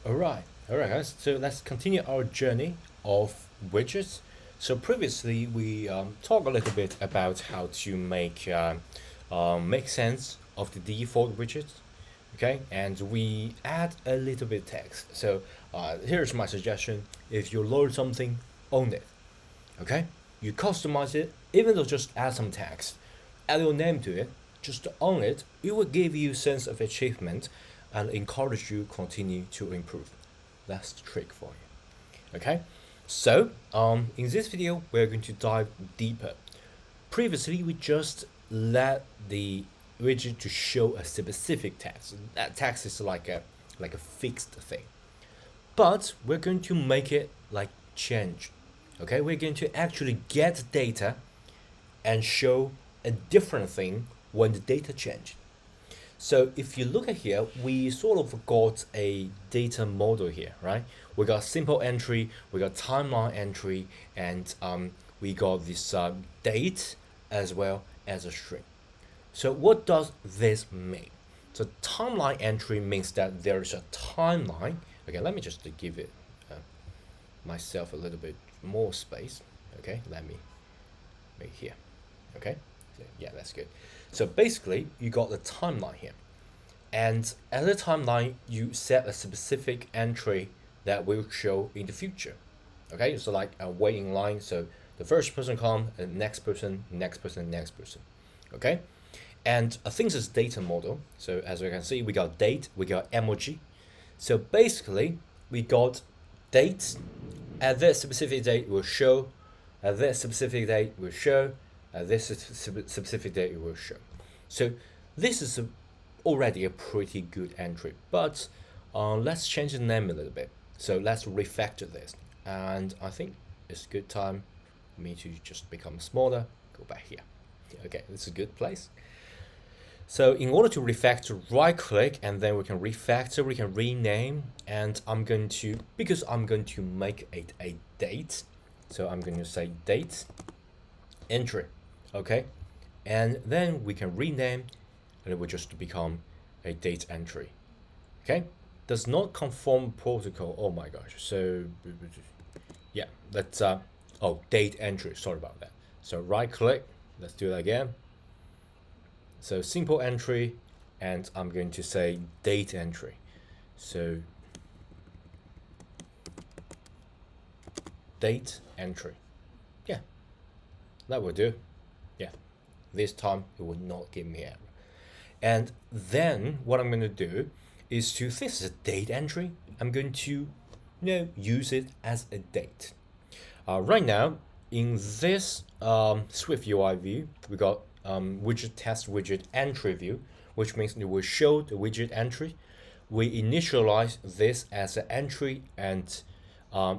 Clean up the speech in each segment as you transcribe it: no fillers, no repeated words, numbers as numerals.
Alright, guys, so let's continue our journey of widgets. So previously we talked a little bit about how to make sense of the default widgets, okay, and we add a little bit text. So here's my suggestion: if you load something, own it, okay? You customize it, even though just add some text, add your name to it, just own it. It will give you sense of achievement and encourage you continue to improve. That's the trick for you. Okay, so in this video we're going to dive deeper. Previously we just let the widget to show a specific text. That text is like a fixed thing, but we're going to make it like change. Okay, we're going to actually get data and show a different thing when the data change. So if you look at here, we sort of got a data model here, right? We got simple entry, we got timeline entry, and we got this date as well as a string. So what does this mean? So timeline entry means that there is a timeline. Okay, let me just give it myself a little bit more space. Okay, let me make here. Okay, yeah, that's good. So basically, you got the timeline here, and at the timeline, you set a specific entry that will show in the future. Okay, so like a waiting line. So the first person come, and next person, next person, next person. Okay, and I think this is data model. So as we can see, we got date, we got emoji. So basically, we got date. At this specific date will show. At this specific date will show. This specific date it will show. So this is already a pretty good entry, but let's change the name a little bit. So let's refactor this, and I think it's a good time for me to just become smaller. Go back here. Okay, this is a good place. So in order to refactor, right click, and then we can refactor, we can rename, and I'm going to make it a date. So I'm going to say date entry. Okay, and then we can rename, and it will just become a date entry. Okay, does not conform protocol. Oh my gosh. So yeah, let's date entry, sorry about that. So right click, let's do that again. So simple entry, and I'm going to say date entry. So date entry, yeah, that will do. Yeah, this time it will not give me error. And then what I'm going to do is to, this is a date entry, I'm going to use it as a date. Right now in this Swift UI view, we got widget test widget entry view, which means it will show the widget entry. We initialize this as an entry, and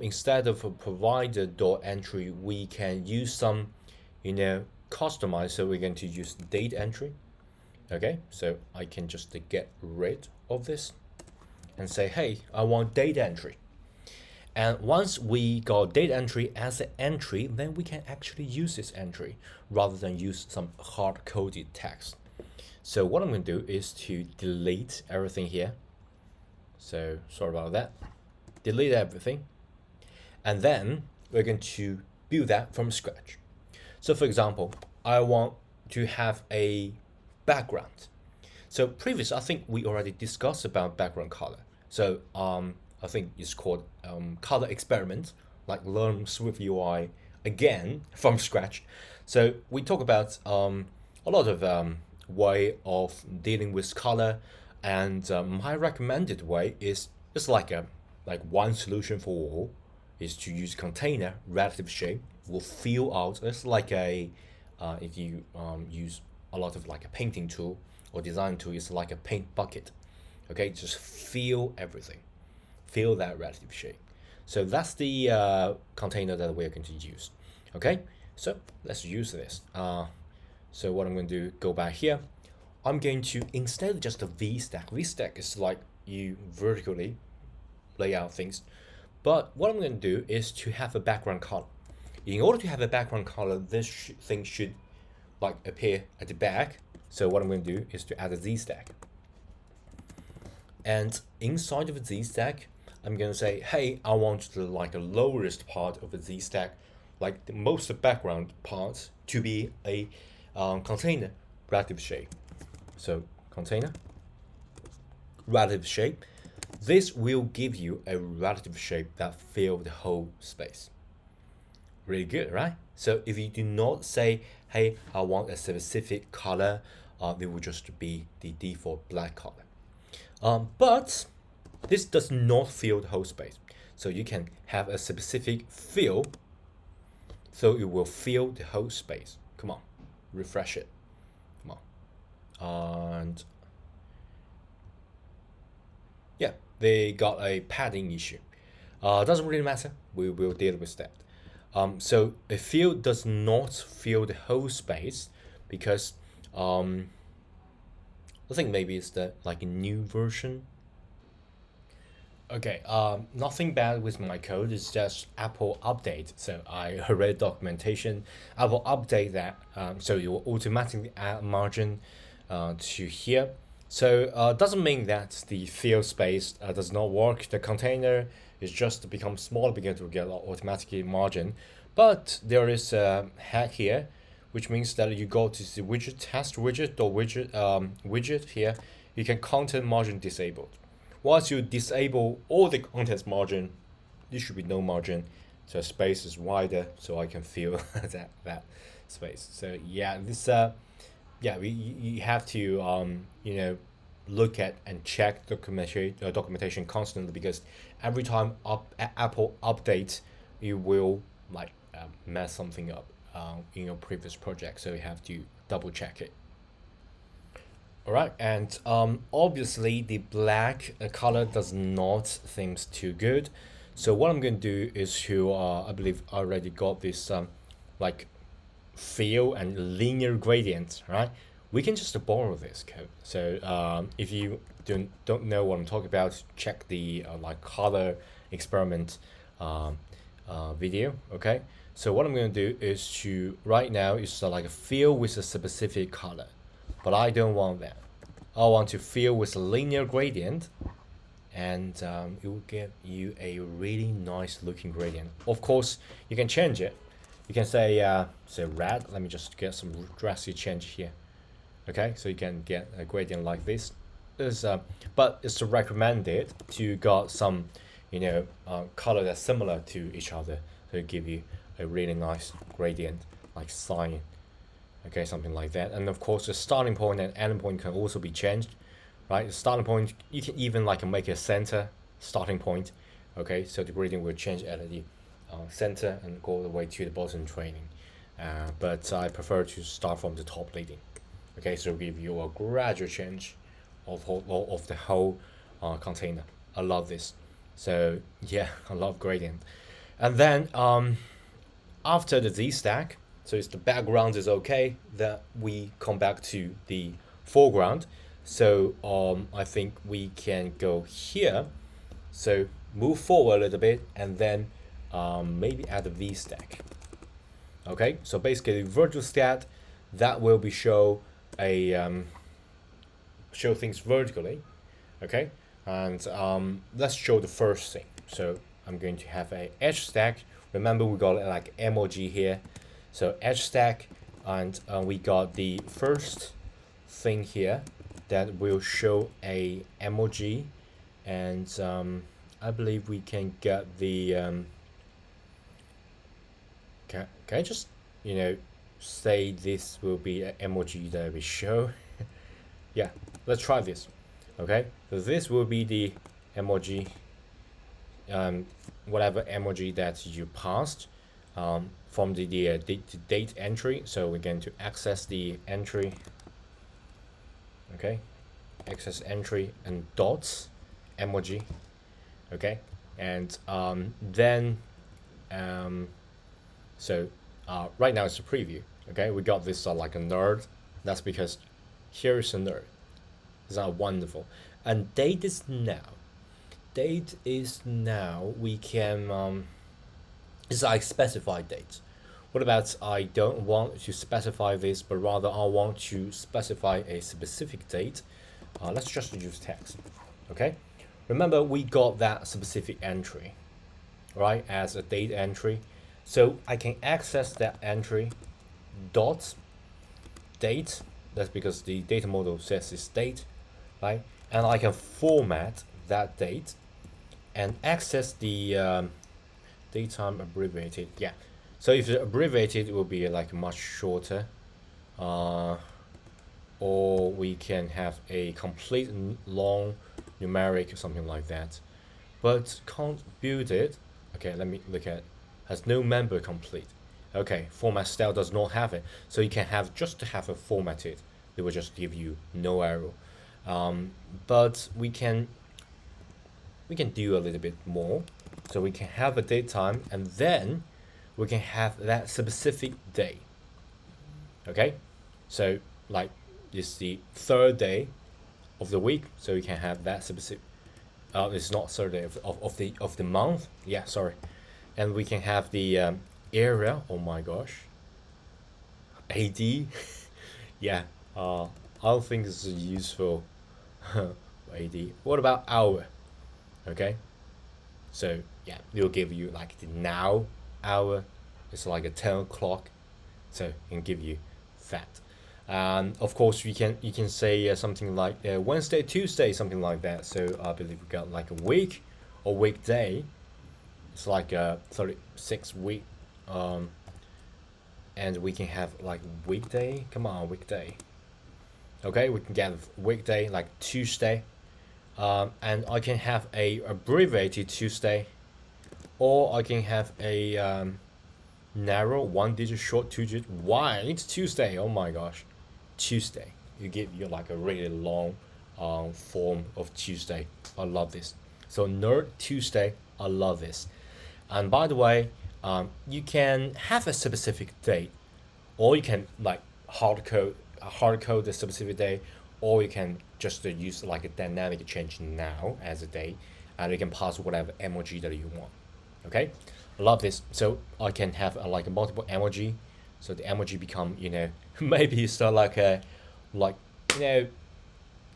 instead of a provider.entry, we can use some customize. So we're going to use date entry. Okay, so I can just get rid of this and say, hey, I want date entry. And once we got date entry as an entry, then we can actually use this entry rather than use some hard-coded text. So what I'm going to do is to delete everything here. So sorry about that. Delete everything. And then we're going to build that from scratch. So for example, I want to have a background. So previous, I think we already discussed about background color. So I think it's called color experiment, like learn Swift UI again from scratch. So we talk about a lot of way of dealing with color, and my recommended way is just like one solution for all is to use container relative shape. Will fill out. It's like a if you use a lot of like a painting tool or design tool, it's like a paint bucket. Okay, just fill everything, fill that relative shape. So that's the container that we're going to use. Okay, so let's use this. So what I'm going to do, go back here. I'm going to, instead of just a VStack is like you vertically lay out things. But what I'm going to do is to have a background color. In order to have a background color, this thing should like appear at the back. So what I'm going to do is to add a Z stack. And inside of a Z stack, I'm gonna say, hey, I want the lowest part of the Z stack, like the most background part, to be a container relative shape. So container relative shape. This will give you a relative shape that fill the whole space. Really good, right? So if you do not say, hey, I want a specific color, it will just be the default black color. But this does not fill the whole space. So you can have a specific fill, so it will fill the whole space. Come on, refresh it. Come on. And yeah, they got a padding issue. Doesn't really matter. We will deal with that. So a fill does not fill the whole space because I think maybe it's the like a new version. Okay, nothing bad with my code. It's just Apple update. So I read documentation. Apple update that, so you will automatically add margin to here. So doesn't mean that the fill space does not work. The container is just become smaller because we get automatically margin. But there is a hack here, which means that you go to the widget test widget or widget here. You can content margin disabled. Once you disable all the contents margin, there should be no margin. So space is wider, so I can fill that space. So yeah, this yeah, you have to you know, look at and check documentation constantly, because every time Apple updates, you will like mess something up in your previous project. So you have to double check it. Alright, and obviously the black color does not seems too good. So what I'm going to do is to, I believe I already got this like fill and linear gradient, right? We can just borrow this code. So if you don't know what I'm talking about, check the like color experiment video, okay? So what I'm going to do is to, right now, is like a fill with a specific color. But I don't want that. I want to fill with a linear gradient, and it will give you a really nice looking gradient. Of course, you can change it. You can say red. Let me just get some drastic change here. Okay, so you can get a gradient like this. But it's recommended to got some, you know, color that's similar to each other, so it give you a really nice gradient like sine. Okay, something like that. And of course, the starting point and end point can also be changed, right? The starting point, you can even like make a center starting point. Okay, so the gradient will change at the center and go all the way to the bottom training. But I prefer to start from the top leading. Okay, so give you a gradual change of the whole container. I love this. So yeah, I love gradient. And then after the Z stack, so if the background is okay, that we come back to the foreground. So I think we can go here. So move forward a little bit, and then maybe add a V stack. Okay, so basically virtual stat that will be show things vertically. Okay, and let's show the first thing. So I'm going to have a edge stack. Remember, we got like emoji here. So edge stack, and we got the first thing here that will show a emoji, and I believe we can get the can I just, you know, say this will be an emoji that we show. Yeah, let's try this. Okay, so this will be the emoji, whatever emoji that you passed from the date entry. So we're going to access the entry. Okay, access entry and dots emoji. Okay, and then so right now it's a preview. Okay, we got this like a nerd. That's because here is a nerd. Is that wonderful? And date is now. Date is now. We can it's like specified date. What about I don't want to specify this, but rather I want to specify a specific date? Let's just use text. Okay, remember we got that specific entry, right, as a date entry. So I can access that entry dot date. That's because the data model says it's date, right? And I can format that date and access the daytime abbreviated. Yeah. So if it's abbreviated, it will be like much shorter. Or we can have a complete long numeric or something like that. But can't build it. Okay, let me look at. Has no member complete. Okay, format style does not have it. So you can have just to have it formatted. It will just give you no error. But we can do a little bit more. So we can have a date time and then we can have that specific day. Okay, so like it's the third day of the week, so you can have that specific. It's not third day of the month. Yeah, sorry, and we can have the area. Oh my gosh, AD. Yeah, I don't think this is useful. AD. What about hour? Okay, so yeah, it'll give you like the now hour. It's like a 10 o'clock, so it can give you that. Of course, you can say something like Wednesday, Tuesday, something like that. So I believe we got like a week or weekday. It's like a 36 week, and we can have like weekday. Come on, weekday. Okay, we can get weekday like Tuesday, and I can have a abbreviated Tuesday, or I can have a narrow 1 digit, short 2 digit, wide Tuesday. Oh my gosh, Tuesday. You give you like a really long form of Tuesday. I love this. So Nerd Tuesday. I love this. And by the way, you can have a specific date, or you can like hard code the specific day, or you can just use like a dynamic change now as a date, and you can pass whatever emoji that you want. Okay, I love this. So I can have like a multiple emoji, so the emoji become maybe start like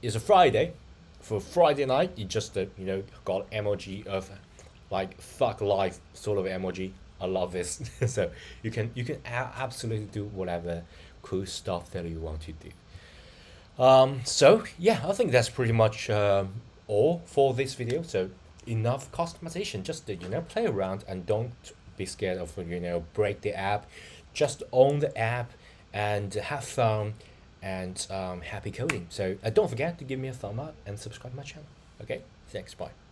it's a Friday. For Friday night, you just got emoji of like fuck life sort of emoji. I love this. So you can absolutely do whatever cool stuff that you want to do. So yeah, I think that's pretty much all for this video. So enough customization. Just play around and don't be scared of break the app. Just own the app and have fun and happy coding. So don't forget to give me a thumb up and subscribe to my channel. Okay, thanks. Bye.